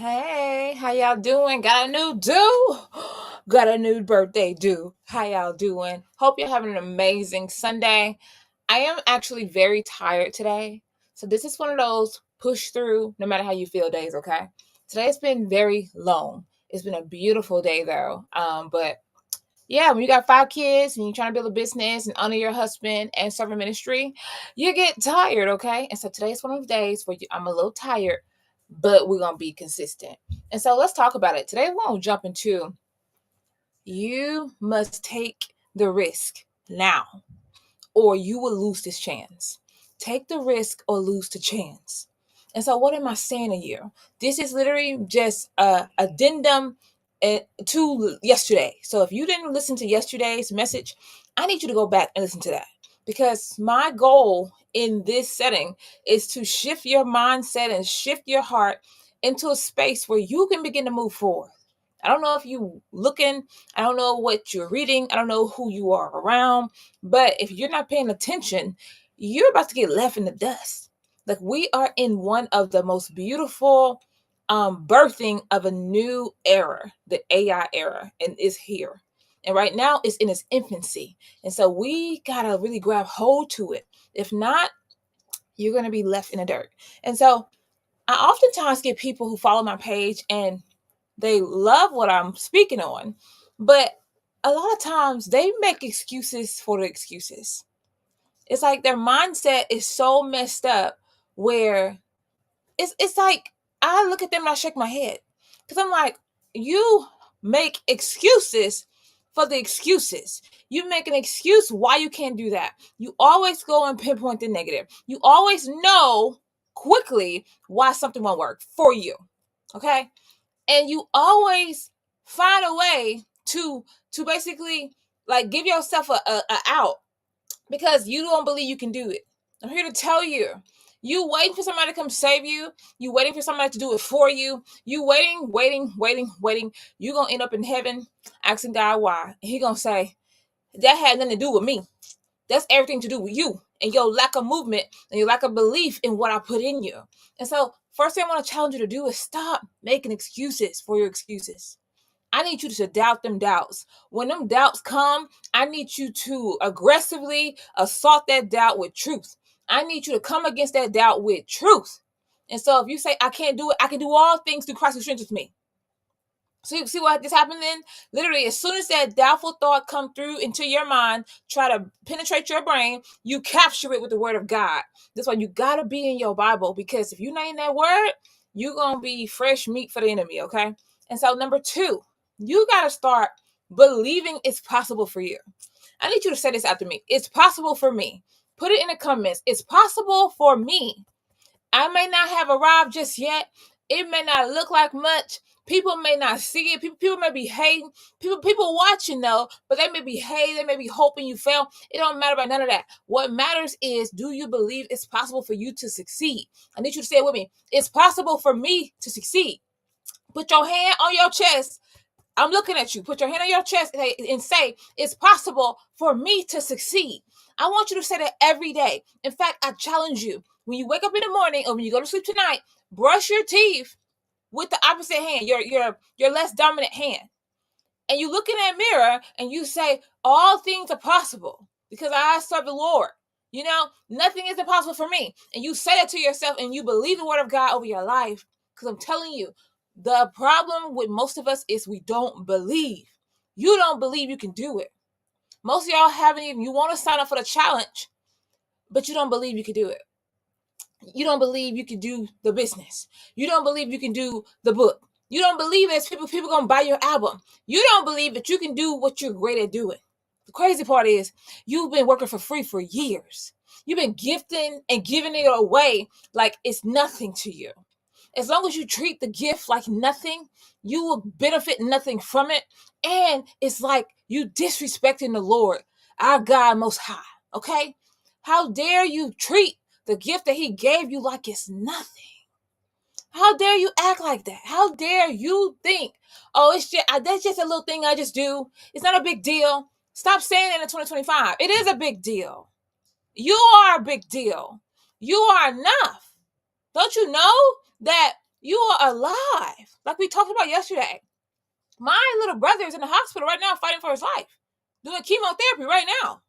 Hey, how y'all doing? Got a new do? Got a new birthday do. How y'all doing? Hope you're having an amazing Sunday. I am actually very tired today. So this is one of those push through no matter how you feel days, okay? Today's been very long. It's been a beautiful day though. But yeah, when you got 5 kids and you're trying to build a business and honor your husband and serve in ministry, you get tired, okay? And so today's one of those days where I'm a little tired, but we're gonna be consistent. And so let's talk about it. Today we're gonna jump into you must take the risk now, or you will lose this chance. Take the risk or lose the chance. And so, what am I saying to you? This is literally just a addendum to yesterday. So, if you didn't listen to yesterday's message, I need you to go back and listen to that because my goal in this setting is to shift your mindset and shift your heart into a space where you can begin to move forward. I don't know if you looking, I don't know what you're reading, I don't know who you are around, but if you're not paying attention, you're about to get left in the dust. Like we are in one of the most beautiful birthing of a new era, the AI era, and is here. And right now it's in its infancy. And so we gotta really grab hold to it. If not, you're gonna be left in the dirt. And so I oftentimes get people who follow my page and they love what I'm speaking on, but a lot of times they make excuses for the excuses. It's like their mindset is so messed up where it's like I look at them and I shake my head because I'm like, you make excuses for the excuses. You make an excuse why you can't do that. You always go and pinpoint the negative. You always know quickly why something won't work for you. Okay, and you always find a way to basically like give yourself a out because you don't believe you can do it. I'm here to tell you. You waiting for somebody to come save you. You waiting for somebody to do it for you. You waiting. You gonna end up in heaven asking God why. And he gonna say, that had nothing to do with me. That's everything to do with you and your lack of movement and your lack of belief in what I put in you. And so, first thing I want to challenge you to do is stop making excuses for your excuses. I need you to doubt them doubts. When them doubts come, I need you to aggressively assault that doubt with truth. I need you to come against that doubt with truth. And so if you say, I can't do it, I can do all things through Christ who strengthens me. So you see what just happened then? Literally, as soon as that doubtful thought come through into your mind, try to penetrate your brain, you capture it with the word of God. That's why you gotta be in your Bible, because if you're not in that word, you're gonna be fresh meat for the enemy, okay? And so number two, you gotta start believing it's possible for you. I need you to say this after me. It's possible for me. Put it in the comments. It's possible for me. I may not have arrived just yet. It may not look like much. People may not see it. People may be hating. People watching though, but they may be hating. They may be hoping you fail. It don't matter about none of that. What matters is, do you believe it's possible for you to succeed? I need you to say it with me. It's possible for me to succeed. Put your hand on your chest. I'm looking at you. Put your hand on your chest and say, it's possible for me to succeed. I want you to say that every day. In fact, I challenge you. When you wake up in the morning or when you go to sleep tonight, brush your teeth with the opposite hand, your less dominant hand. And you look in that mirror and you say, all things are possible because I serve the Lord. You know, nothing is impossible for me. And you say that to yourself and you believe the word of God over your life. Because I'm telling you, the problem with most of us is we don't believe. You don't believe you can do it. Most of y'all haven't even, you want to sign up for the challenge, but you don't believe you can do it. You don't believe you can do the business. You don't believe you can do the book. You don't believe that people gonna buy your album. You don't believe that you can do what you're great at doing. The crazy part is you've been working for free for years. You've been gifting and giving it away like it's nothing to you. As long as you treat the gift like nothing, you will benefit nothing from it. And it's like you disrespecting the Lord, our God most high. Okay? How dare you treat the gift that he gave you like it's nothing? How dare you act like that? How dare you think, oh, it's just that's just a little thing I just do. It's not a big deal. Stop saying it in 2025. It is a big deal. You are a big deal. You are enough. Don't you know that you are alive? Like we talked about yesterday. My little brother is in the hospital right now fighting for his life, doing chemotherapy right now.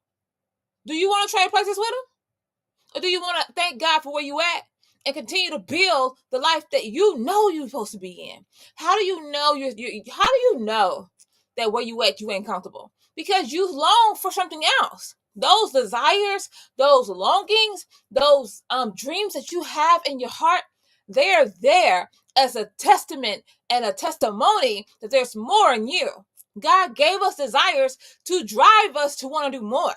Do you want to trade places with him? Or do you want to thank God for where you at and continue to build the life that you know you're supposed to be in? How do you know how do you know that where you at you ain't comfortable? Because you long for something else. Those desires, those longings, those dreams that you have in your heart, they're there as a testament and a testimony that there's more in you. God gave us desires to drive us to want to do more.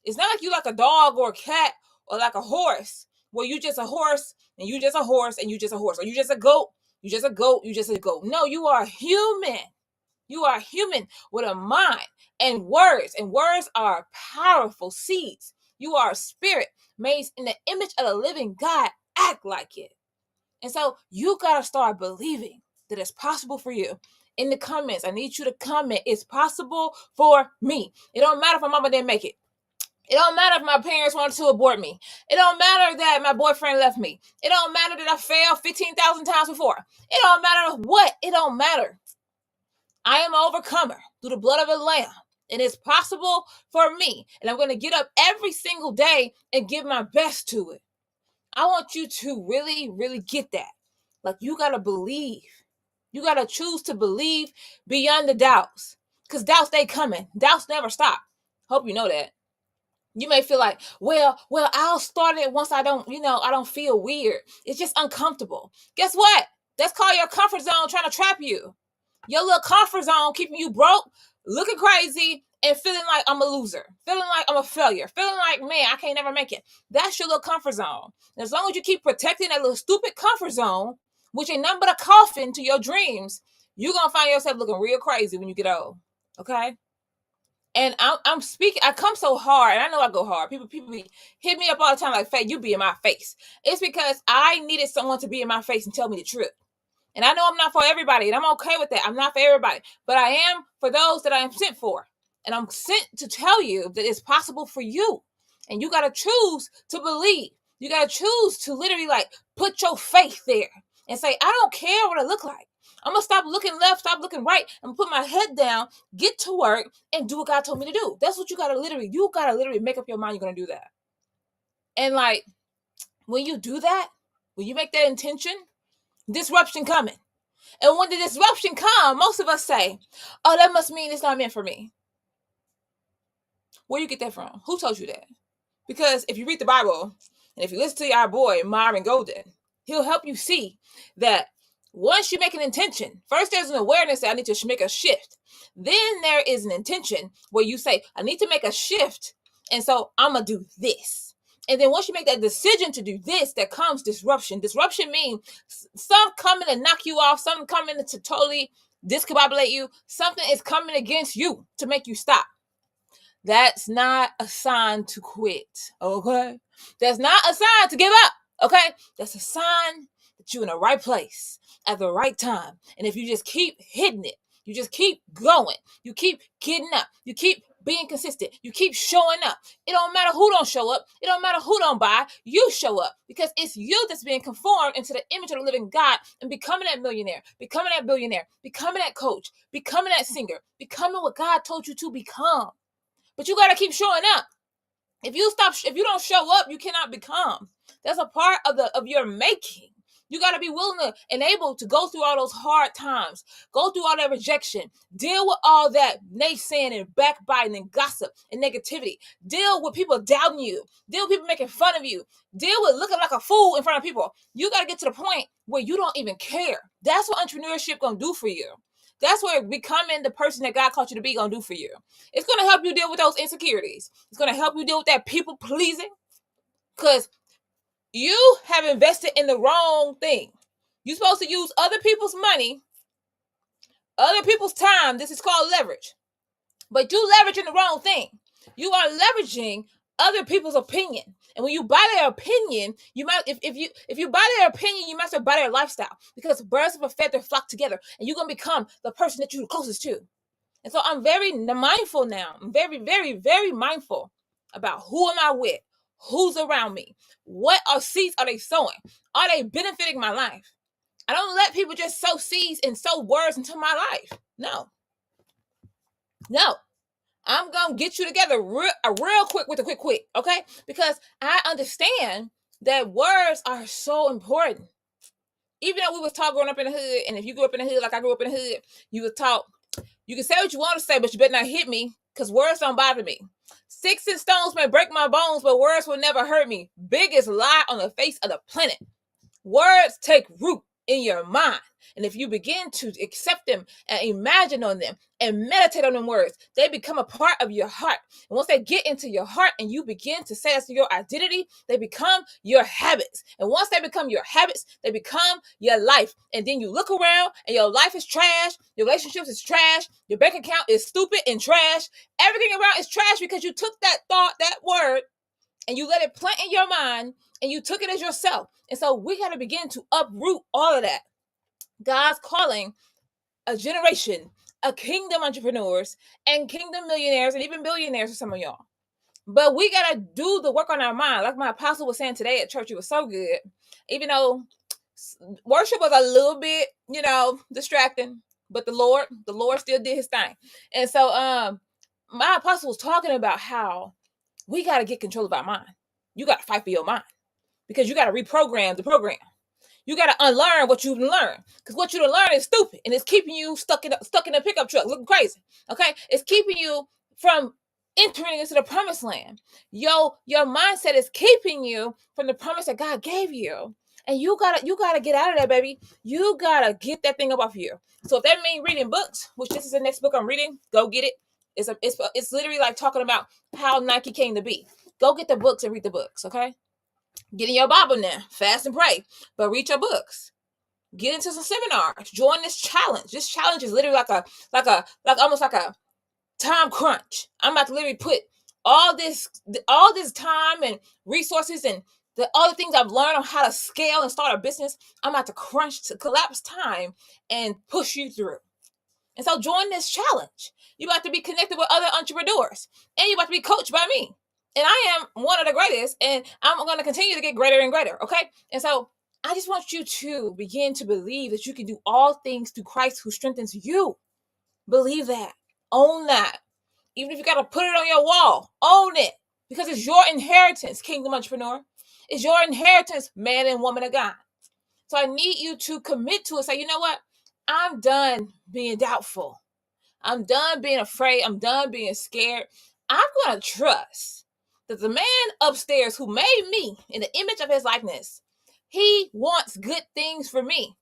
It's not like you like a dog or a cat or like a horse, where you just a horse and you just a horse and you just a horse, or you just a goat, you just a goat, you just a goat. No, you are human. You are human with a mind and words are powerful seeds. You are a spirit made in the image of the living God. Act like it. And so you got to start believing that it's possible for you. In the comments, I need you to comment, it's possible for me. It don't matter if my mama didn't make it. It don't matter if my parents wanted to abort me. It don't matter that my boyfriend left me. It don't matter that I failed 15,000 times before. It don't matter what. It don't matter. I am an overcomer through the blood of the Lamb. And it's possible for me. And I'm going to get up every single day and give my best to it. I want you to really, really get that. Like, you got to believe. You got to choose to believe beyond the doubts. Because doubts, they coming. Doubts never stop. Hope you know that. You may feel like, well, I'll start it once I don't feel weird. It's just uncomfortable. Guess what? That's called your comfort zone trying to trap you. Your little comfort zone keeping you broke, looking crazy, and feeling like I'm a loser, feeling like I'm a failure, feeling like, man, I can't never make it. That's your little comfort zone. And as long as you keep protecting that little stupid comfort zone, which ain't nothing but a coffin to your dreams, you're going to find yourself looking real crazy when you get old. Okay? And I'm speaking, I come so hard, and I know I go hard. People hit me up all the time like, Faye, you be in my face. It's because I needed someone to be in my face and tell me the truth. And I know I'm not for everybody, and I'm okay with that. I'm not for everybody, but I am for those that I am sent for. And I'm sent to tell you that it's possible for you. And you got to choose to believe. You got to choose to literally like put your faith there and say, I don't care what I look like. I'm going to stop looking left, stop looking right, and put my head down, get to work, and do what God told me to do. That's what you got to literally make up your mind you're going to do that. And like, when you do that, when you make that intention, disruption coming. And when the disruption comes, most of us say, oh, that must mean it's not meant for me. Where you get that from? Who told you that? Because if you read the Bible, and if you listen to our boy, Myron Golden, he'll help you see that once you make an intention, first there's an awareness that I need to make a shift. Then there is an intention where you say, I need to make a shift. And so I'm going to do this. And then once you make that decision to do this, there comes disruption. Disruption means some coming to knock you off, something coming to totally discombobulate you. Something is coming against you to make you stop. That's not a sign to quit, okay? That's not a sign to give up, okay? That's a sign that you're in the right place at the right time. And if you just keep hitting it, you just keep going, you keep getting up, you keep being consistent, you keep showing up. It don't matter who don't show up. It don't matter who don't buy. You show up because it's you that's being conformed into the image of the living God and becoming that millionaire, becoming that billionaire, becoming that coach, becoming that singer, becoming what God told you to become. But you got to keep showing up. If you don't show up, you cannot become. That's a part of your making. You got to be willing to and able to go through all those hard times, go through all that rejection, deal with all that naysaying and backbiting and gossip and negativity, deal with people doubting you, deal with people making fun of you, deal with looking like a fool in front of people. You got to get to the point where you don't even care. That's what entrepreneurship going to do for you. That's what becoming the person that God called you to be going to do for you. It's going to help you deal with those insecurities. It's going to help you deal with that people pleasing, because you have invested in the wrong thing. You're supposed to use other people's money, other people's time. This is called leverage. But you leveraging the wrong thing. You are leveraging other people's opinion. And when you buy their opinion, you might, if you buy their opinion, you might as well buy their lifestyle, because birds of a feather flock together, and you're going to become the person that you're closest to. And so I'm very mindful now. I'm very, very, very mindful about who am I with, who's around me, what seeds are they sowing, are they benefiting my life? I don't let people just sow seeds and sow words into my life. No. I'm gonna get you together real quick with a quick, okay? Because I understand that words are so important. Even though we was taught growing up in the hood, and if you grew up in the hood like I grew up in the hood, you was taught you can say what you want to say, but you better not hit me, because words don't bother me. Sticks and stones may break my bones, but words will never hurt me. Biggest lie on the face of the planet. Words take root in your mind. And if you begin to accept them and imagine on them and meditate on them words, they become a part of your heart. And once they get into your heart and you begin to say that's your identity, they become your habits. And once they become your habits, they become your life. And then you look around and your life is trash, your relationships is trash, your bank account is stupid and trash. Everything around is trash because you took that thought, that word, and you let it plant in your mind and you took it as yourself. And so we got to begin to uproot all of that. God's calling a generation of kingdom entrepreneurs and kingdom millionaires and even billionaires for some of y'all. But we got to do the work on our mind. Like my apostle was saying today at church, it was so good. Even though worship was a little bit, distracting, but the Lord still did his thing. And so my apostle was talking about how we got to get control of our mind. You got to fight for your mind because you got to reprogram the program. You got to unlearn what you've learned, because what you learned is stupid and it's keeping you stuck in a pickup truck looking crazy. Okay, it's keeping you from entering into the promised land. Your mindset is keeping you from the promise that God gave you, and you gotta get out of that, baby. You gotta get that thing up off you. So if that means reading books, which this is the next book I'm reading, go get it. It's literally like talking about how Nike came to be. Go get the books and read the books, okay? Get in your Bible now, fast and pray, but read your books. Get into some seminars. Join this challenge. This challenge is literally like almost like a time crunch. I'm about to literally put all this time and resources and all the things I've learned on how to scale and start a business. I'm about to collapse time and push you through. And so join this challenge. You about to be connected with other entrepreneurs, and you about to be coached by me. And I am one of the greatest, and I'm going to continue to get greater and greater, okay? And so I just want you to begin to believe that you can do all things through Christ who strengthens you. Believe that. Own that. Even if you got to put it on your wall, own it, because it's your inheritance, kingdom entrepreneur. It's your inheritance, man and woman of God. So I need you to commit to it. Say, you know what? I'm done being doubtful. I'm done being afraid. I'm done being scared. I'm going to trust that the man upstairs who made me in the image of his likeness, he wants good things for me.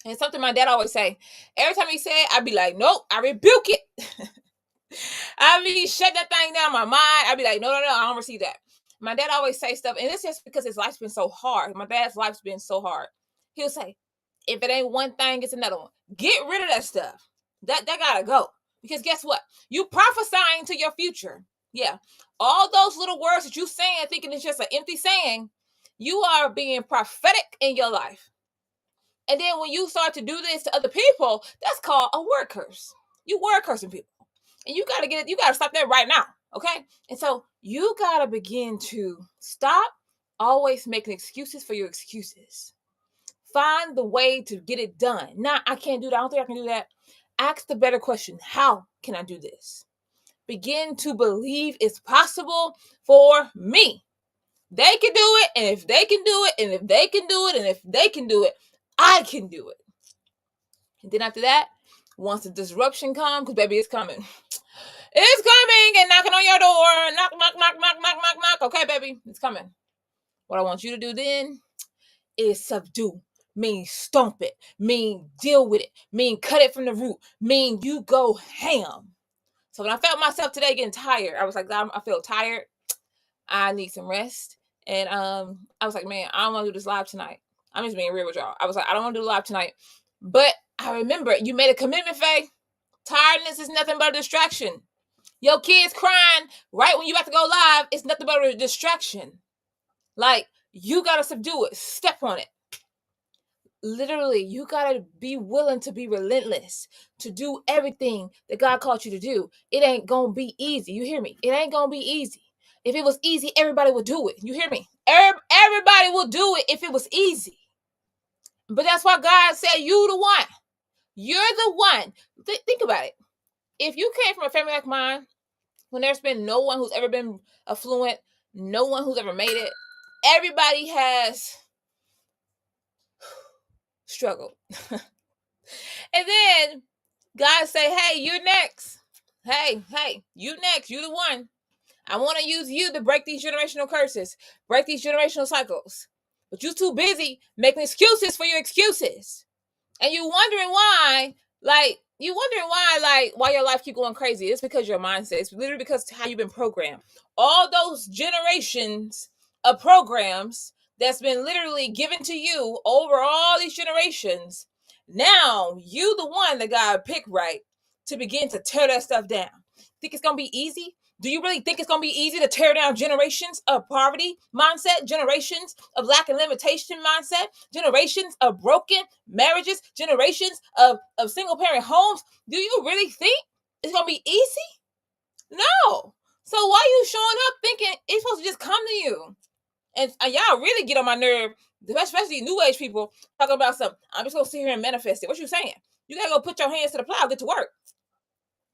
And something my dad always say, every time he say it, I'd be like, nope, I rebuke it. I be shut that thing down in my mind. I'd be like, no, I don't receive that. My dad always say stuff, and it's just because his life's been so hard. My dad's life's been so hard. He'll say, if it ain't one thing, it's another one. Get rid of that stuff. That gotta go. Because guess what? You prophesying to your future. Yeah. All those little words that you saying, thinking it's just an empty saying, you are being prophetic in your life. And then when you start to do this to other people, that's called a word curse. You word cursing people. And you gotta stop that right now. Okay? And so you gotta begin to stop always making excuses for your excuses. Find the way to get it done. Not, I can't do that. I don't think I can do that. Ask the better question. How can I do this? Begin to believe it's possible for me. They can do it. And if they can do it, and if they can do it, and if they can do it, I can do it. And then after that, once the disruption comes, because baby, it's coming. It's coming and knocking on your door. Knock, knock, knock, knock, knock, knock, knock. Okay, baby, it's coming. What I want you to do then is subdue. Mean stomp it. Mean deal with it. Mean cut it from the root. Mean you go ham. So when I felt myself today getting tired, I was like, I feel tired. I need some rest. And I was like, man, I don't want to do this live tonight. I'm just being real with y'all. I was like, I don't want to do live tonight. But I remember you made a commitment, Faye. Tiredness is nothing but a distraction. Your kids crying right when you about to go live, it's nothing but a distraction. Like, you got to subdue it. Step on it. Literally, you got to be willing to be relentless, to do everything that God called you to do. It ain't going to be easy. You hear me? It ain't going to be easy. If it was easy, everybody would do it. You hear me? Everybody will do it if it was easy. But that's why God said, you the one. You're the one. Think about it. If you came from a family like mine, when there's been no one who's ever been affluent, no one who's ever made it, everybody has struggled. And then God say, hey, you're next. Hey, you next. You the one. I want to use you to break these generational curses, break these generational cycles. But you too busy making excuses for your excuses. And you wondering why, why your life keep going crazy. It's because your mindset. It's literally because how you've been programmed. All those generations of programs that's been literally given to you over all these generations. Now you the one that got picked right to begin to tear that stuff down. Think it's gonna be easy? Do you really think it's going to be easy to tear down generations of poverty mindset, generations of lack and limitation mindset, generations of broken marriages, generations of single parent homes? Do you really think it's going to be easy? No. So why are you showing up thinking it's supposed to just come to you? And y'all really get on my nerve, especially new age people talking about something. I'm just going to sit here and manifest it. What you saying? You got to go put your hands to the plow, get to work.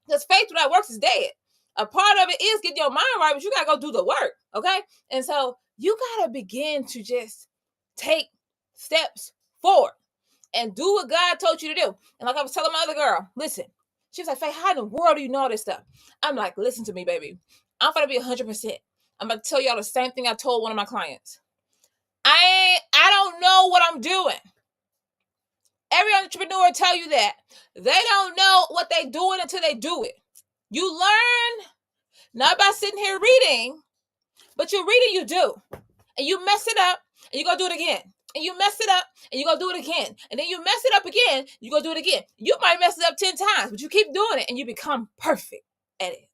Because faith without works is dead. A part of it is getting your mind right, but you got to go do the work, okay? And so you got to begin to just take steps forward and do what God told you to do. And like I was telling my other girl, listen, she was like, Faye, how in the world do you know all this stuff? I'm like, listen to me, baby. I'm going to be 100%. I'm going to tell y'all the same thing I told one of my clients. I don't know what I'm doing. Every entrepreneur tell you that. They don't know what they're doing until they do it. You learn not by sitting here reading, but you're reading, you do. And you mess it up, and you go do it again. And you mess it up, and you go do it again. And then you mess it up again, you go do it again. You might mess it up 10 times, but you keep doing it, and you become perfect at it.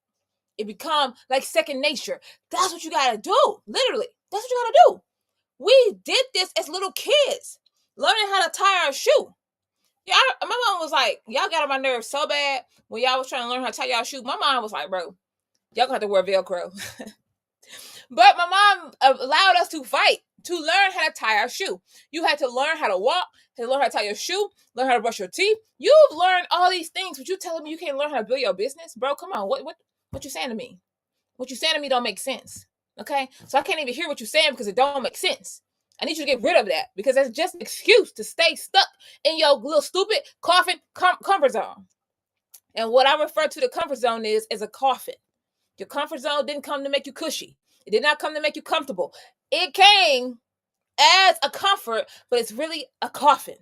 It become like second nature. That's what you got to do. Literally. That's what you got to do. We did this as little kids, learning how to tie our shoe. Yeah, my mom was like, y'all got on my nerves so bad when y'all was trying to learn how to tie y'all shoe. My mom was like, bro, y'all gonna have to wear Velcro. But my mom allowed us to fight, to learn how to tie our shoe. You had to learn how to walk, to learn how to tie your shoe, learn how to brush your teeth. You've learned all these things, but you telling me you can't learn how to build your business? Bro, come on. What you saying to me? What you saying to me don't make sense. Okay? So I can't even hear what you're saying because it don't make sense. I need you to get rid of that because that's just an excuse to stay stuck in your little stupid coffin comfort zone. And what I refer to the comfort zone is as a coffin. Your comfort zone didn't come to make you cushy. It did not come to make you comfortable. It came as a comfort, but it's really a coffin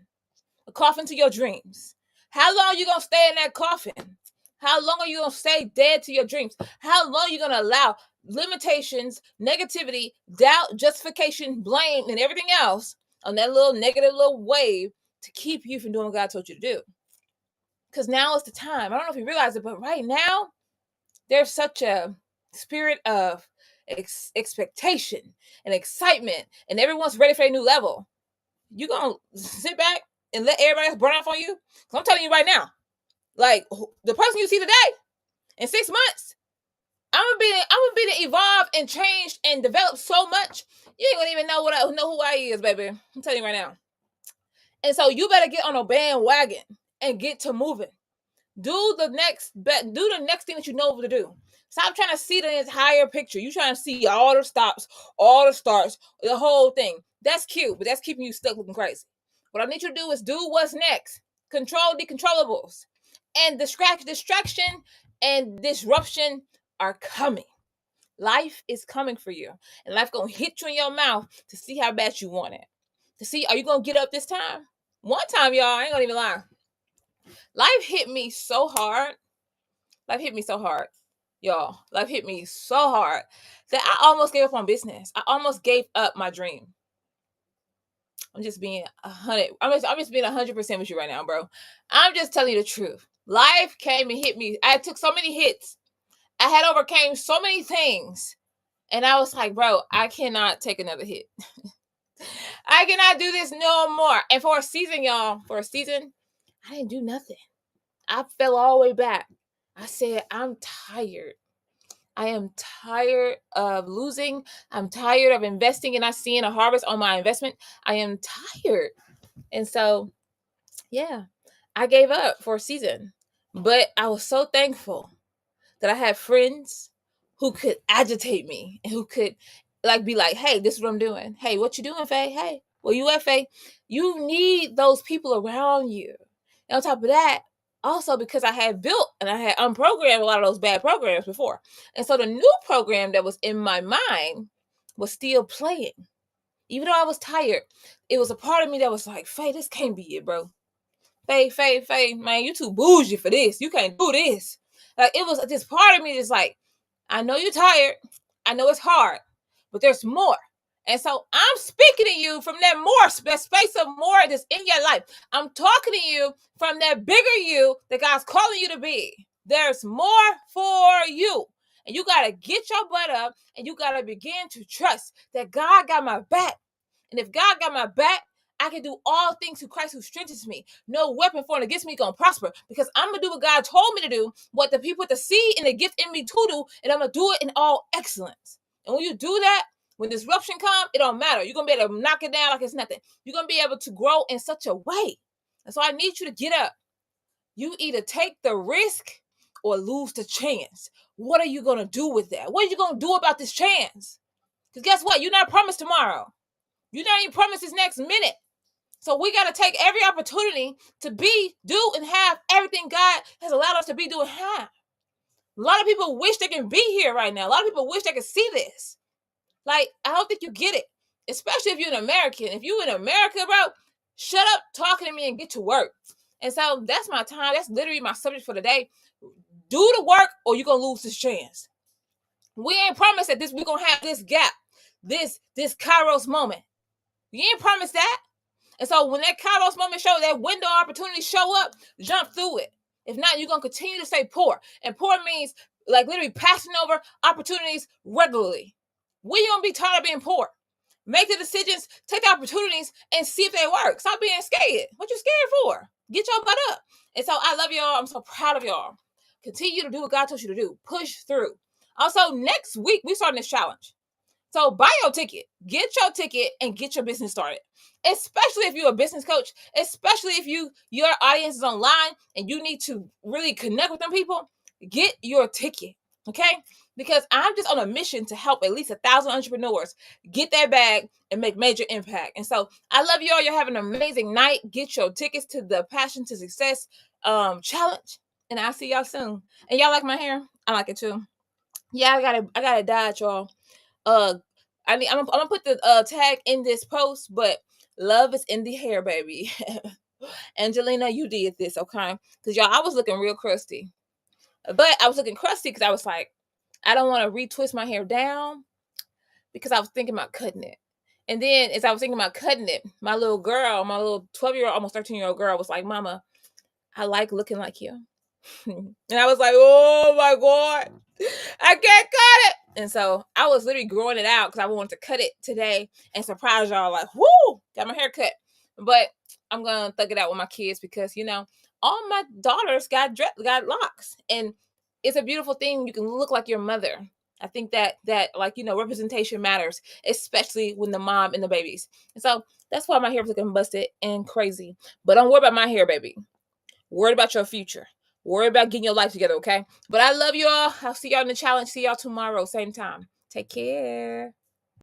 to your dreams. How long are you going to stay in that coffin? How long are you going to stay dead to your dreams? How long are you going to allow limitations, negativity, doubt, justification, blame, and everything else on that little negative little wave to keep you from doing what God told you to do? Because now is the time. I don't know if you realize it, but right now, there's such a spirit of expectation and excitement, and everyone's ready for a new level. You gonna sit back and let everybody else burn off on you? Because I'm telling you right now, like the person you see today, in 6 months, I'm gonna be to evolve and change and develop so much. You ain't gonna even know who I is, baby. I'm telling you right now. And so you better get on a bandwagon and get to moving. Do the next thing that you know what to do. Stop trying to see the entire picture. You trying to see all the stops, all the starts, the whole thing. That's cute, but that's keeping you stuck looking crazy. What I need you to do is do what's next. Control the controllables. And distraction and disruption are coming. Life is coming for you. And life gonna hit you in your mouth to see how bad you want it. To see, are you gonna get up this time? One time, y'all, I ain't gonna even lie. Life hit me so hard. Y'all. Life hit me so hard that I almost gave up on business. I almost gave up my dream. I'm just being 100. I'm just being 100% with you right now, bro. I'm just telling you the truth. Life came and hit me. I took so many hits. I had overcame so many things. And I was like, bro, I cannot take another hit. I cannot do this no more. And for a season, y'all, I didn't do nothing. I fell all the way back. I said, I'm tired. I am tired of losing. I'm tired of investing and not seeing a harvest on my investment. I am tired. And so, yeah, I gave up for a season, but I was so thankful that I had friends who could agitate me and who could like be like, hey, this is what I'm doing. Hey, what you doing, Faye? Hey, where you at, Faye? You need those people around you. And on top of that, also because I had built and I had unprogrammed a lot of those bad programs before. And so the new program that was in my mind was still playing. Even though I was tired, it was a part of me that was like, Faye, this can't be it, bro. Faye, man, you too bougie for this. You can't do this. Like it was this part of me that's like, I know you're tired. I know it's hard, but there's more. And so I'm speaking to you from that more, that space of more that's in your life. I'm talking to you from that bigger you that God's calling you to be. There's more for you. And you got to get your butt up and you got to begin to trust that God got my back. And if God got my back, I can do all things through Christ who strengthens me. No weapon formed against me gonna prosper because I'm gonna do what God told me to do, what the people with the seed and the gift in me to do, and I'm gonna do it in all excellence. And when you do that, when disruption comes, it don't matter. You're gonna be able to knock it down like it's nothing. You're gonna be able to grow in such a way. And so I need you to get up. You either take the risk or lose the chance. What are you gonna do with that? What are you gonna do about this chance? Because guess what? You're not promised tomorrow. You're not even promised this next minute. So we got to take every opportunity to be, do, and have everything God has allowed us to be, do, and have. A lot of people wish they can be here right now. A lot of people wish they could see this. Like, I don't think you get it. Especially if you're an American. If you're in America, bro, shut up talking to me and get to work. And so that's my time. That's literally my subject for today. Do the work or you're going to lose this chance. We ain't promised that we're going to have this gap, this Kairos moment. We ain't promised that. And so when that Kairos moment show, that window opportunity show up, jump through it. If not, you're going to continue to stay poor. And poor means like literally passing over opportunities regularly. We don't be tired of being poor. Make the decisions, take the opportunities, and see if they work. Stop being scared. What you scared for? Get your butt up. And so I love y'all. I'm so proud of y'all. Continue to do what God told you to do. Push through. Also, next week, we starting this challenge. So buy your ticket, get your ticket, and get your business started. Especially if you're a business coach, especially if your audience is online and you need to really connect with them people, get your ticket, okay? Because I'm just on a mission to help at least 1,000 entrepreneurs get that bag and make major impact. And so I love y'all. You're having an amazing night. Get your tickets to the Passion to Success challenge, and I'll see y'all soon. And y'all like my hair? I like it too. Yeah, I gotta dye it, y'all. I'm gonna put the tag in this post, but love is in the hair, baby. Angelina, you did this, okay? Because y'all, I was looking real crusty, but I was looking crusty because I was like, I don't want to retwist my hair down because I was thinking about cutting it. And then as I was thinking about cutting it, my little girl, my little 12-year-old, almost 13-year-old girl was like, Mama, I like looking like you. And I was like, oh my God, I can't cut it. And so I was literally growing it out because I wanted to cut it today and surprise y'all like, whoo, got my hair cut. But I'm going to thug it out with my kids because, all my daughters got locks. And it's a beautiful thing. You can look like your mother. I think that representation matters, especially when the mom and the babies. And so that's why my hair was looking busted and crazy. But don't worry about my hair, baby. Worry about your future. Worry about getting your life together, okay? But I love you all. I'll see y'all in the challenge. See y'all tomorrow, same time. Take care.